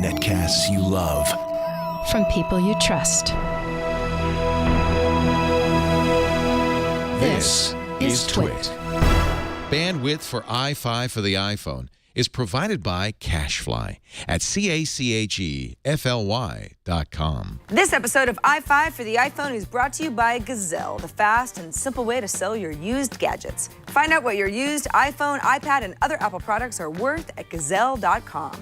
Netcasts you love. From people you trust. This is Twit. Bandwidth for iFive for the iPhone is provided by Cashfly at CACHEFLY.com. This episode of iFive for the iPhone is brought to you by Gazelle, the fast and simple way to sell your used gadgets. Find out what your used iPhone, iPad, and other Apple products are worth at Gazelle.com.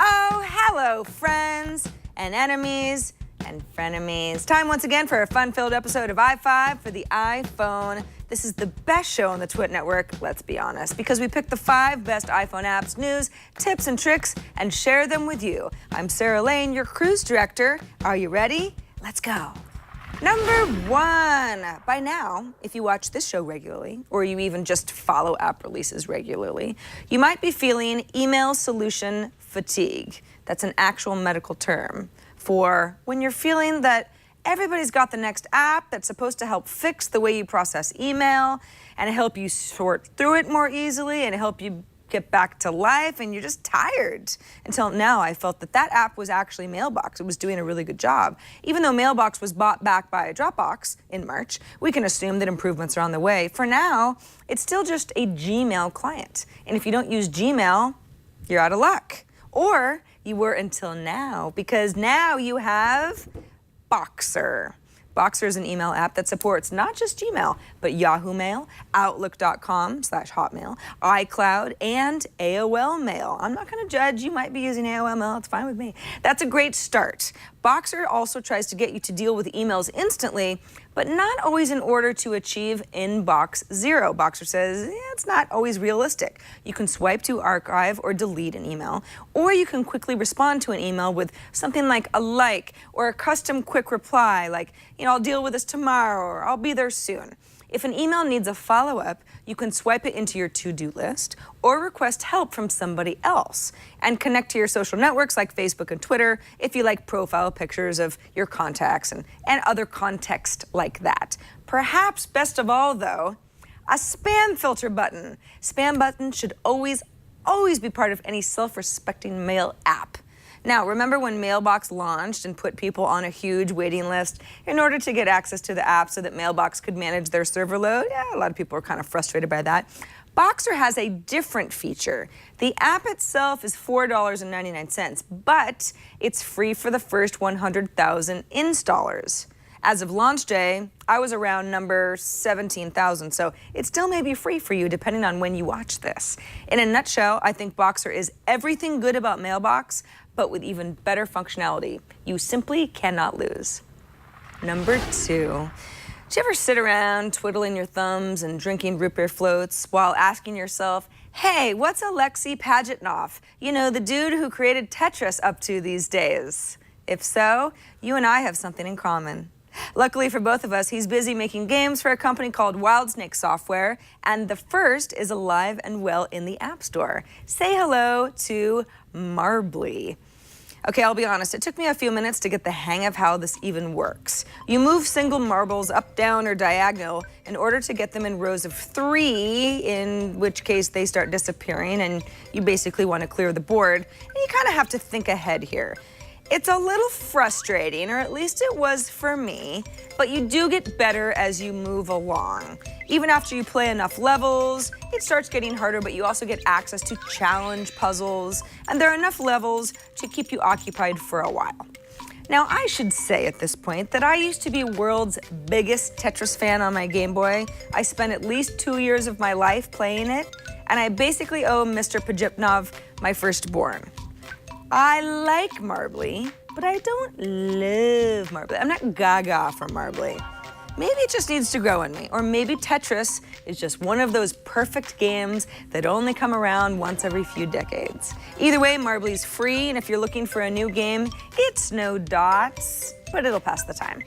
Oh, hello, friends and enemies and frenemies. Time once again for a fun-filled episode of iFive for the iPhone. This is the best show on the Twit Network, let's be honest, because we pick the 5 best iPhone apps, news, tips, and tricks, and share them with you. I'm Sarah Lane, your cruise director. Are you ready? Let's go. Number 1. By now, if you watch this show regularly, or you even just follow app releases regularly, you might be feeling email solution fatigue. That's an actual medical term for when you're feeling that everybody's got the next app that's supposed to help fix the way you process email and help you sort through it more easily and help you get back to life, and you're just tired. Until now, I felt that that app was actually Mailbox. It was doing a really good job. Even though Mailbox was bought back by Dropbox in March, we can assume that improvements are on the way. For now, it's still just a Gmail client. And if you don't use Gmail, you're out of luck. Or you were until now, because now you have Boxer. Boxer is an email app that supports not just Gmail, but Yahoo Mail, Outlook.com/Hotmail, iCloud, and AOL Mail. I'm not going to judge. You might be using AOL Mail. It's fine with me. That's a great start. Boxer also tries to get you to deal with emails instantly, but not always in order to achieve inbox zero. Boxer says it's not always realistic. You can swipe to archive or delete an email, or you can quickly respond to an email with something like a like or a custom quick reply like, I'll deal with this tomorrow or I'll be there soon. If an email needs a follow-up, you can swipe it into your to-do list or request help from somebody else and connect to your social networks like Facebook and Twitter if you like profile pictures of your contacts and other context like that. Perhaps best of all, though, a spam filter button. Spam buttons should always be part of any self-respecting mail app. Now, remember when Mailbox launched and put people on a huge waiting list in order to get access to the app so that Mailbox could manage their server load? Yeah, a lot of people were kind of frustrated by that. Boxer has a different feature. The app itself is $4.99, but it's free for the first 100,000 installers. As of launch day, I was around number 17,000, so it still may be free for you depending on when you watch this. In a nutshell, I think Boxer is everything good about Mailbox, but with even better functionality. You simply cannot lose. Number 2. Do you ever sit around twiddling your thumbs and drinking root beer floats while asking yourself, hey, what's Alexei Pajitnov, the dude who created Tetris, up to these days? If so, you and I have something in common. Luckily for both of us, he's busy making games for a company called Wildsnake Software, and the first is alive and well in the App Store. Say hello to Marbly. Okay, I'll be honest, it took me a few minutes to get the hang of how this even works. You move single marbles up, down, or diagonal in order to get them in rows of 3, in which case they start disappearing and you basically want to clear the board. And you kind of have to think ahead here. It's a little frustrating, or at least it was for me, but you do get better as you move along. Even after you play enough levels, it starts getting harder, but you also get access to challenge puzzles, and there are enough levels to keep you occupied for a while. Now, I should say at this point that I used to be world's biggest Tetris fan on my Game Boy. I spent at least 2 years of my life playing it, and I basically owe Mr. Pajitnov my firstborn. I like Marbly, but I don't love Marbly. I'm not gaga for Marbly. Maybe it just needs to grow in me, or maybe Tetris is just one of those perfect games that only come around once every few decades. Either way, Marbly's free, and if you're looking for a new game, it's no dots, but it'll pass the time.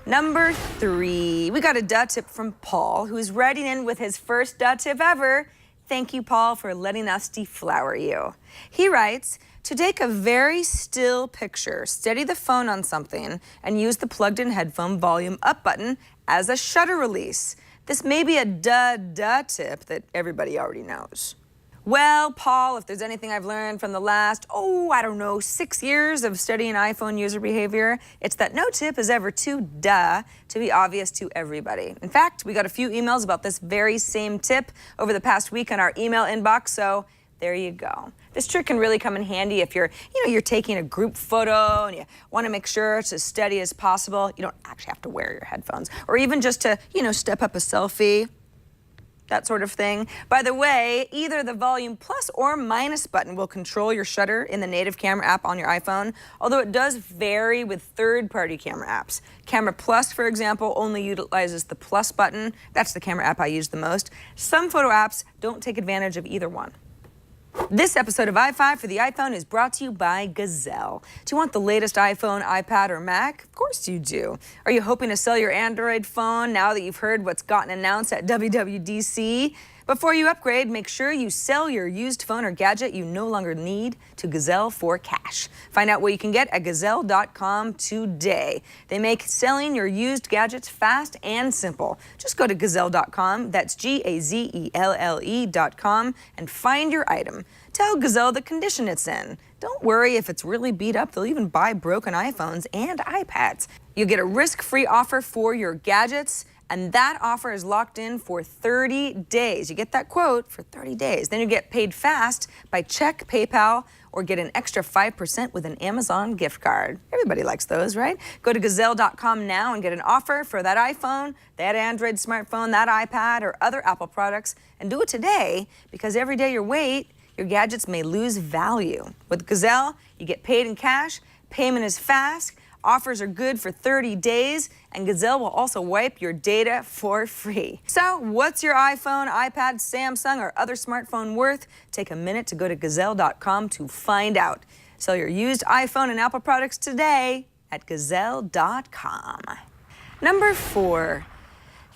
Number 3, we got a duh tip from Paul, who's writing in with his first duh tip ever. Thank you, Paul, for letting us deflower you. He writes, to take a very still picture, steady the phone on something and use the plugged-in headphone volume up button as a shutter release. This may be a duh tip that everybody already knows. Well, Paul, if there's anything I've learned from the last, 6 years of studying iPhone user behavior, it's that no tip is ever too to be obvious to everybody. In fact, we got a few emails about this very same tip over the past week on our email inbox, so there you go. This trick can really come in handy if you're taking a group photo and you want to make sure it's as steady as possible. You don't actually have to wear your headphones, or even just to, step up a selfie. That sort of thing. By the way, either the volume plus or minus button will control your shutter in the native camera app on your iPhone, although it does vary with third-party camera apps. Camera Plus, for example, only utilizes the plus button. That's the camera app I use the most. Some photo apps don't take advantage of either one. This episode of iFive for the iPhone is brought to you by Gazelle. Do you want the latest iPhone, iPad, or Mac? Of course you do. Are you hoping to sell your Android phone now that you've heard what's gotten announced at WWDC? Before you upgrade, make sure you sell your used phone or gadget you no longer need to Gazelle for cash. Find out what you can get at Gazelle.com today. They make selling your used gadgets fast and simple. Just go to Gazelle.com, that's Gazelle.com, and find your item. Tell Gazelle the condition it's in. Don't worry if it's really beat up. They'll even buy broken iPhones and iPads. You'll get a risk-free offer for your gadgets, and that offer is locked in for 30 days. You get that quote for 30 days. Then you get paid fast by check, PayPal, or get an extra 5% with an Amazon gift card. Everybody likes those, right? Go to Gazelle.com now and get an offer for that iPhone, that Android smartphone, that iPad, or other Apple products. And do it today, because every day you wait, your gadgets may lose value. With Gazelle, you get paid in cash, payment is fast, offers are good for 30 days, and Gazelle will also wipe your data for free. So what's your iPhone, iPad, Samsung, or other smartphone worth? Take a minute to go to Gazelle.com to find out. Sell your used iPhone and Apple products today at Gazelle.com. Number 4.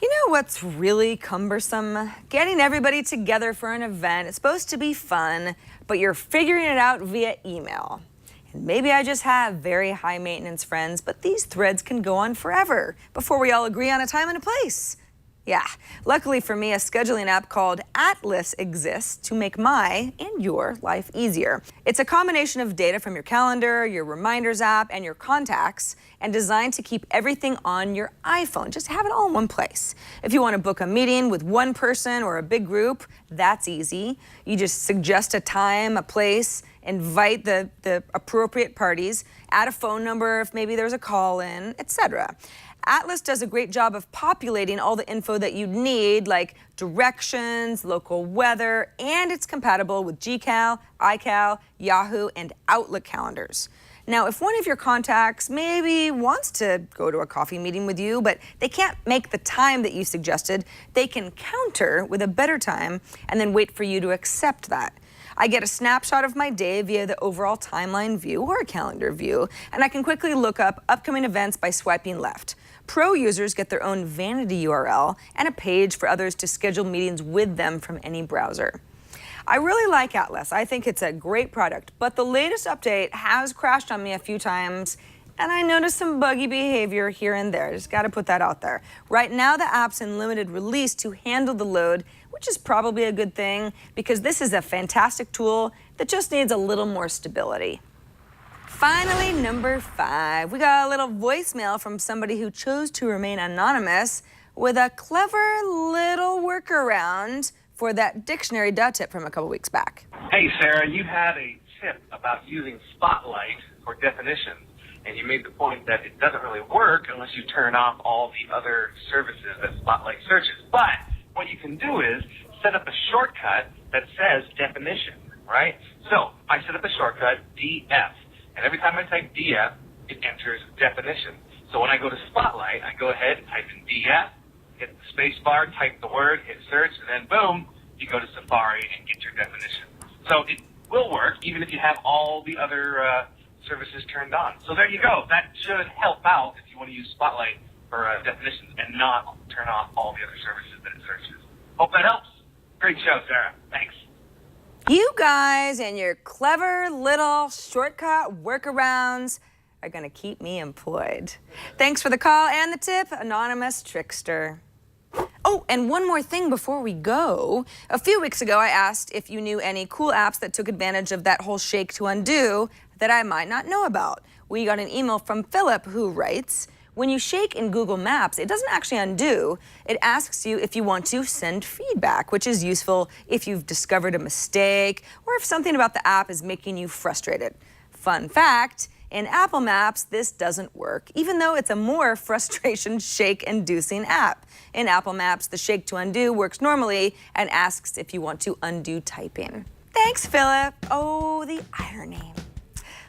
You know what's really cumbersome? Getting everybody together for an event. It's supposed to be fun, but you're figuring it out via email. And maybe I just have very high maintenance friends, but these threads can go on forever before we all agree on a time and a place. Yeah, luckily for me, a scheduling app called Atlas exists to make my and your life easier. It's a combination of data from your calendar, your reminders app, and your contacts, and designed to keep everything on your iPhone. Just have it all in one place. If you want to book a meeting with one person or a big group, that's easy. You just suggest a time, a place, invite the appropriate parties, add a phone number if maybe there's a call-in, etc. Atlas does a great job of populating all the info that you need, like directions, local weather, and it's compatible with Gcal, iCal, Yahoo, and Outlook calendars. Now, if one of your contacts maybe wants to go to a coffee meeting with you, but they can't make the time that you suggested, they can counter with a better time and then wait for you to accept that. I get a snapshot of my day via the overall timeline view or a calendar view, and I can quickly look up upcoming events by swiping left. Pro users get their own vanity URL and a page for others to schedule meetings with them from any browser. I really like Atlas. I think it's a great product, but the latest update has crashed on me a few times, and I noticed some buggy behavior here and there. Just got to put that out there. Right now, the app's in limited release to handle the load, which is probably a good thing because this is a fantastic tool that just needs a little more stability. Finally, number 5. We got a little voicemail from somebody who chose to remain anonymous with a clever little workaround for that dictionary tip from a couple weeks back. Hey, Sarah, you had a tip about using Spotlight for definitions, and you made the point that it doesn't really work unless you turn off all the other services that Spotlight searches. But what you can do is set up a shortcut that says definition, right? So I set up a shortcut, DF, and every time I type DF, it enters definition. So when I go to Spotlight, I go ahead and type in DF, hit the space bar, type the word, hit search, and then boom, you go to Safari and get your definition. So it will work even if you have all the other services turned on. So there you go. That should help out if you want to use Spotlight for definitions and not turn off all the other services that it searches. Hope that helps. Great show, Sarah. Thanks. You guys and your clever little shortcut workarounds are going to keep me employed. Thanks for the call and the tip, anonymous trickster. Oh, and one more thing before we go. A few weeks ago, I asked if you knew any cool apps that took advantage of that whole shake to undo that I might not know about. We got an email from Philip who writes, when you shake in Google Maps, it doesn't actually undo. It asks you if you want to send feedback, which is useful if you've discovered a mistake or if something about the app is making you frustrated. Fun fact, in Apple Maps, this doesn't work, even though it's a more frustration shake-inducing app. In Apple Maps, the shake to undo works normally and asks if you want to undo typing. Thanks, Philip. Oh, the irony.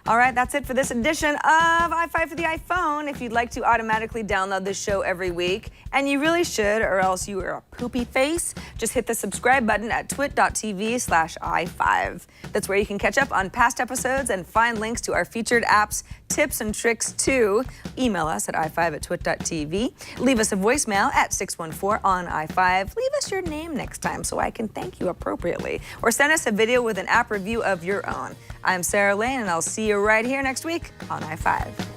All right, that's it for this edition of iFive for the iPhone. If you'd like to automatically download this show every week, and you really should, or else you are a poopy face, just hit the subscribe button at twit.tv/iFive. That's where you can catch up on past episodes and find links to our featured apps, tips, and tricks too. Email us at iFive@twit.tv. Leave us a voicemail at 614-on-iFive. Leave us your name next time so I can thank you appropriately. Or send us a video with an app review of your own. I'm Sarah Lane, and I'll see you right here next week on iFive.